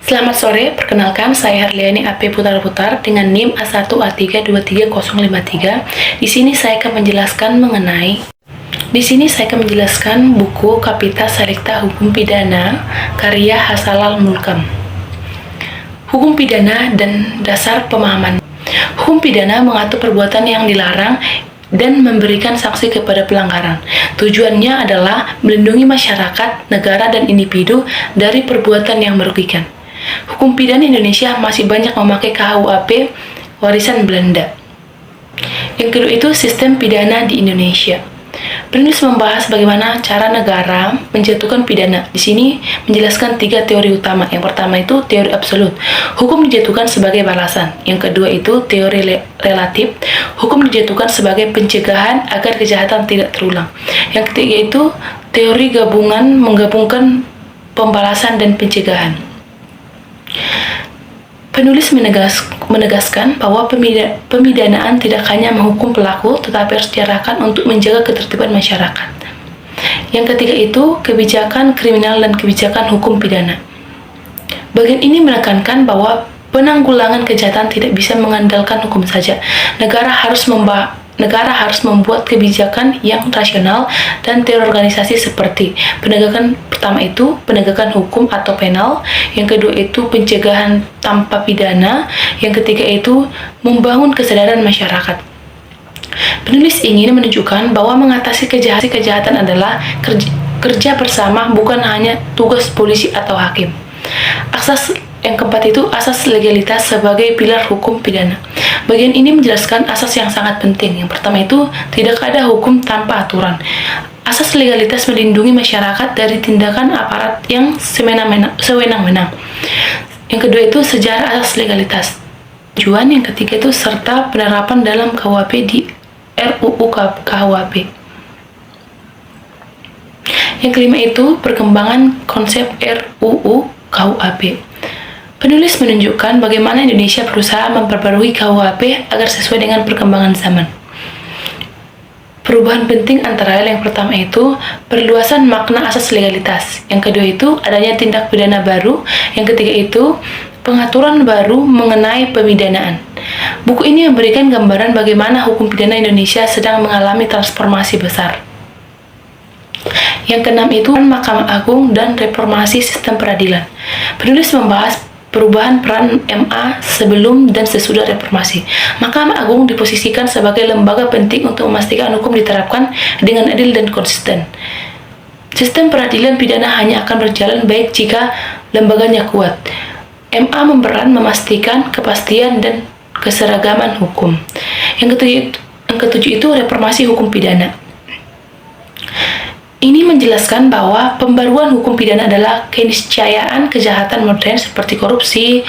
Selamat sore, perkenalkan saya Harliani AP Putar-Putar dengan NIM A1A3230053. Di sini saya akan menjelaskan buku Kapita Salikta Hukum Pidana karya Hasalal Mulkam. Hukum pidana dan dasar pemahaman. Hukum pidana mengatur perbuatan yang dilarang dan memberikan sanksi kepada pelanggaran. Tujuannya adalah melindungi masyarakat, negara, dan individu dari perbuatan yang merugikan. Hukum pidana Indonesia masih banyak memakai KUHP warisan Belanda. Yang kedua itu sistem pidana di Indonesia. Penulis membahas bagaimana cara negara menjatuhkan pidana. Di sini menjelaskan 3 teori utama. Yang pertama itu teori absolut. Hukum dijatuhkan sebagai balasan. Yang kedua itu teori relatif. Hukum dijatuhkan sebagai pencegahan agar kejahatan tidak terulang. Yang ketiga itu teori gabungan, menggabungkan pembalasan dan pencegahan. Penulis menegaskan bahwa pemidanaan tidak hanya menghukum pelaku, tetapi harus diarahkan untuk menjaga ketertiban masyarakat. Yang ketiga itu kebijakan kriminal dan kebijakan hukum pidana. Bagian ini menekankan bahwa penanggulangan kejahatan tidak bisa mengandalkan hukum saja. Negara harus membuat kebijakan yang rasional dan terorganisasi seperti pertama itu penegakan hukum atau penal, yang kedua itu pencegahan tanpa pidana, yang ketiga itu membangun kesadaran masyarakat. Penulis ingin menunjukkan bahwa mengatasi kejahatan adalah kerja bersama, bukan hanya tugas polisi atau hakim. Yang keempat itu asas legalitas sebagai pilar hukum pidana. Bagian ini menjelaskan asas yang sangat penting. Yang pertama itu tidak ada hukum tanpa aturan. Asas legalitas melindungi masyarakat dari tindakan aparat yang sewenang-wenang. Yang kedua itu sejarah asas legalitas. Tujuan yang ketiga itu serta penerapan dalam KUHP di RUU KUHP. Yang kelima itu perkembangan konsep RUU KUHP. Penulis menunjukkan bagaimana Indonesia berusaha memperbarui KUHP agar sesuai dengan perkembangan zaman. Perubahan penting antara lain yang pertama itu perluasan makna asas legalitas. Yang kedua itu adanya tindak pidana baru. Yang ketiga itu pengaturan baru mengenai pemidanaan. Buku ini memberikan gambaran bagaimana hukum pidana Indonesia sedang mengalami transformasi besar. Yang keenam itu Mahkamah Agung dan reformasi sistem peradilan. Penulis membahas perubahan peran MA sebelum dan sesudah reformasi. Mahkamah Agung diposisikan sebagai lembaga penting untuk memastikan hukum diterapkan dengan adil dan konsisten. Sistem peradilan pidana hanya akan berjalan baik jika lembaganya kuat. MA berperan memastikan kepastian dan keseragaman hukum. Yang ketujuh itu reformasi hukum pidana. Ini menjelaskan bahwa pembaruan hukum pidana adalah keniscayaan kejahatan modern seperti korupsi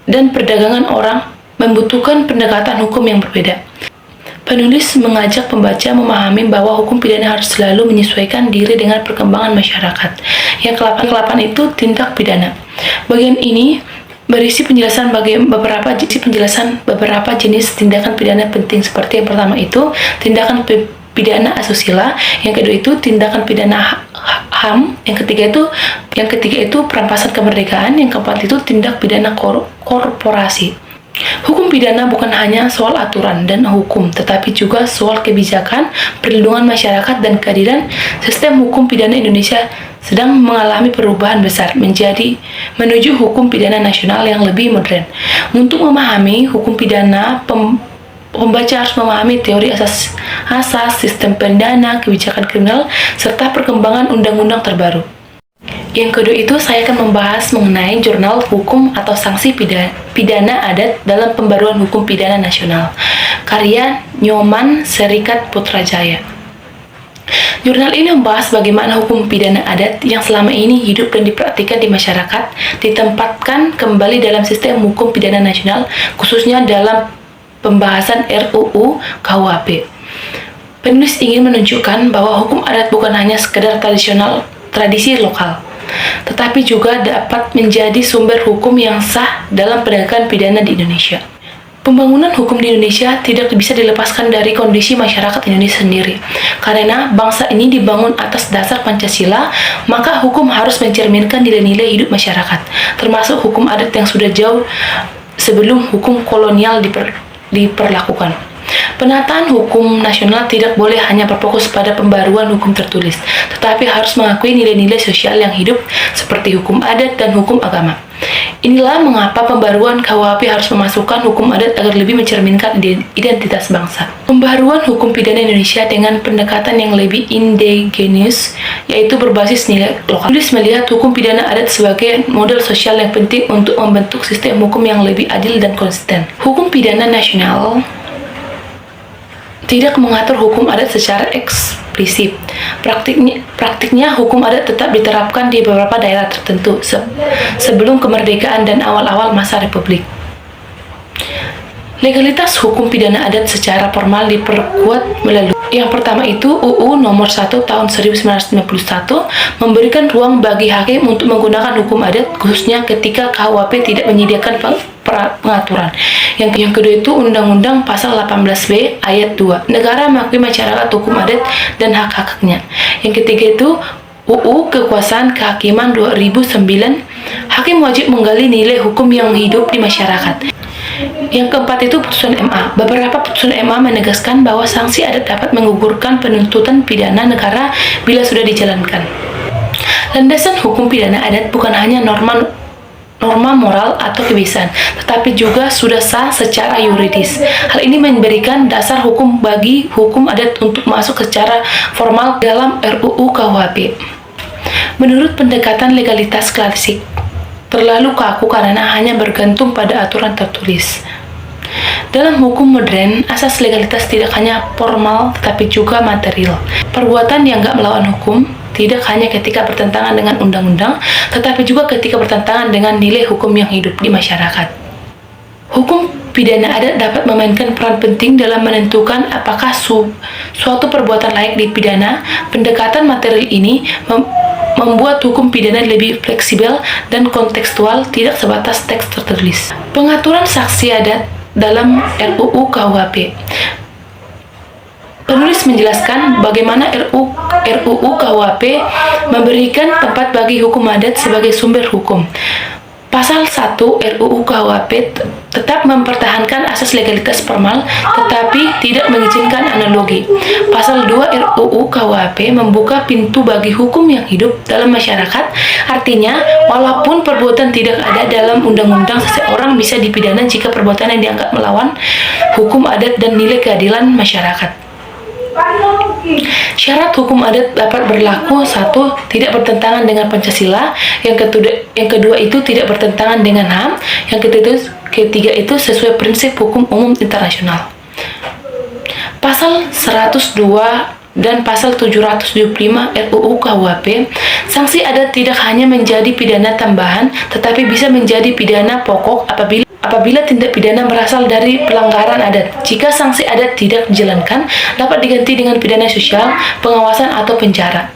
dan perdagangan orang membutuhkan pendekatan hukum yang berbeda. Penulis mengajak pembaca memahami bahwa hukum pidana harus selalu menyesuaikan diri dengan perkembangan masyarakat. Yang ke-8 itu tindak pidana. Bagian ini berisi penjelasan beberapa jenis tindakan pidana penting seperti yang pertama itu tindakan pidana asusila, yang kedua itu tindakan pidana HAM, yang ketiga itu perampasan kemerdekaan, yang keempat itu tindak pidana korporasi. Hukum pidana bukan hanya soal aturan dan hukum, tetapi juga soal kebijakan, perlindungan masyarakat, dan keadilan. Sistem hukum pidana Indonesia sedang mengalami perubahan besar menuju hukum pidana nasional yang lebih modern. Untuk memahami hukum pidana, pembaca harus memahami teori asas sistem pidana, kebijakan kriminal, serta perkembangan undang-undang terbaru. Yang kedua itu saya akan membahas mengenai jurnal hukum atau sanksi pidana adat dalam pembaruan hukum pidana nasional. Karya Nyoman Serikat Putrajaya. Jurnal ini membahas bagaimana hukum pidana adat yang selama ini hidup dan dipraktikkan di masyarakat ditempatkan kembali dalam sistem hukum pidana nasional, khususnya dalam pembahasan RUU KUHP. Penulis ingin menunjukkan bahwa hukum adat bukan hanya sekedar tradisi lokal, tetapi juga dapat menjadi sumber hukum yang sah dalam penegakan pidana di Indonesia. Pembangunan hukum di Indonesia tidak bisa dilepaskan dari kondisi masyarakat Indonesia sendiri. Karena bangsa ini dibangun atas dasar Pancasila, maka hukum harus mencerminkan nilai-nilai hidup masyarakat, termasuk hukum adat yang sudah jauh sebelum hukum kolonial diperlakukan. Penataan hukum nasional tidak boleh hanya berfokus pada pembaruan hukum tertulis, tetapi harus mengakui nilai-nilai sosial yang hidup seperti hukum adat dan hukum agama. Inilah mengapa pembaruan KUHP harus memasukkan hukum adat agar lebih mencerminkan identitas bangsa. Pembaruan hukum pidana Indonesia dengan pendekatan yang lebih indigenous, yaitu berbasis nilai lokal. Tulis melihat hukum pidana adat sebagai model sosial yang penting untuk membentuk sistem hukum yang lebih adil dan konsisten. Hukum pidana nasional tidak mengatur hukum adat secara eksplisit. Praktiknya hukum adat tetap diterapkan di beberapa daerah tertentu sebelum kemerdekaan dan awal-awal masa Republik. Legalitas hukum pidana adat secara formal diperkuat melalui yang pertama itu UU Nomor 1 Tahun 1991 memberikan ruang bagi hakim untuk menggunakan hukum adat khususnya ketika KUHP tidak menyediakan pengaturan. Yang kedua itu Undang-Undang Pasal 18B Ayat 2. Negara mengakui masyarakat hukum adat dan hak-haknya. Yang ketiga itu UU Kekuasaan Kehakiman 2009. Hakim wajib menggali nilai hukum yang hidup di masyarakat. Yang keempat itu putusan MA. Beberapa putusan MA menegaskan bahwa sanksi adat dapat menggugurkan penuntutan pidana negara bila sudah dijalankan. Landasan hukum pidana adat bukan hanya norma moral atau kebiasaan, tetapi juga sudah sah secara yuridis. Hal ini memberikan dasar hukum bagi hukum adat untuk masuk secara formal dalam RUU KUHP. Menurut pendekatan legalitas klasik, terlalu kaku karena hanya bergantung pada aturan tertulis. Dalam hukum modern, asas legalitas tidak hanya formal tetapi juga material. Perbuatan yang nggak melawan hukum tidak hanya ketika bertentangan dengan undang-undang, tetapi juga ketika bertentangan dengan nilai hukum yang hidup di masyarakat. Hukum pidana adat dapat memainkan peran penting dalam menentukan apakah suatu perbuatan layak dipidana. Pendekatan material ini membuat hukum pidana lebih fleksibel dan kontekstual, tidak sebatas teks tertulis. Pengaturan saksi adat dalam RUU KUHP. Penulis menjelaskan bagaimana RUU KUHP memberikan tempat bagi hukum adat sebagai sumber hukum. Pasal 1 RUU KUHP tetap mempertahankan asas legalitas formal tetapi tidak mengizinkan analogi. Pasal 2 RUU KUHP membuka pintu bagi hukum yang hidup dalam masyarakat. Artinya, walaupun perbuatan tidak ada dalam undang-undang, seseorang bisa dipidana jika perbuatan yang dianggap melawan hukum adat dan nilai keadilan masyarakat. Syarat hukum adat dapat berlaku: 1. Tidak bertentangan dengan Pancasila. Yang kedua itu tidak bertentangan dengan HAM. Yang ketiga itu sesuai prinsip hukum umum internasional. Pasal 102 dan pasal 775 RUU KUHP, sanksi adat tidak hanya menjadi pidana tambahan tetapi bisa menjadi pidana pokok apabila tindak pidana berasal dari pelanggaran adat. Jika sanksi adat tidak dijalankan, dapat diganti dengan pidana sosial, pengawasan atau penjara.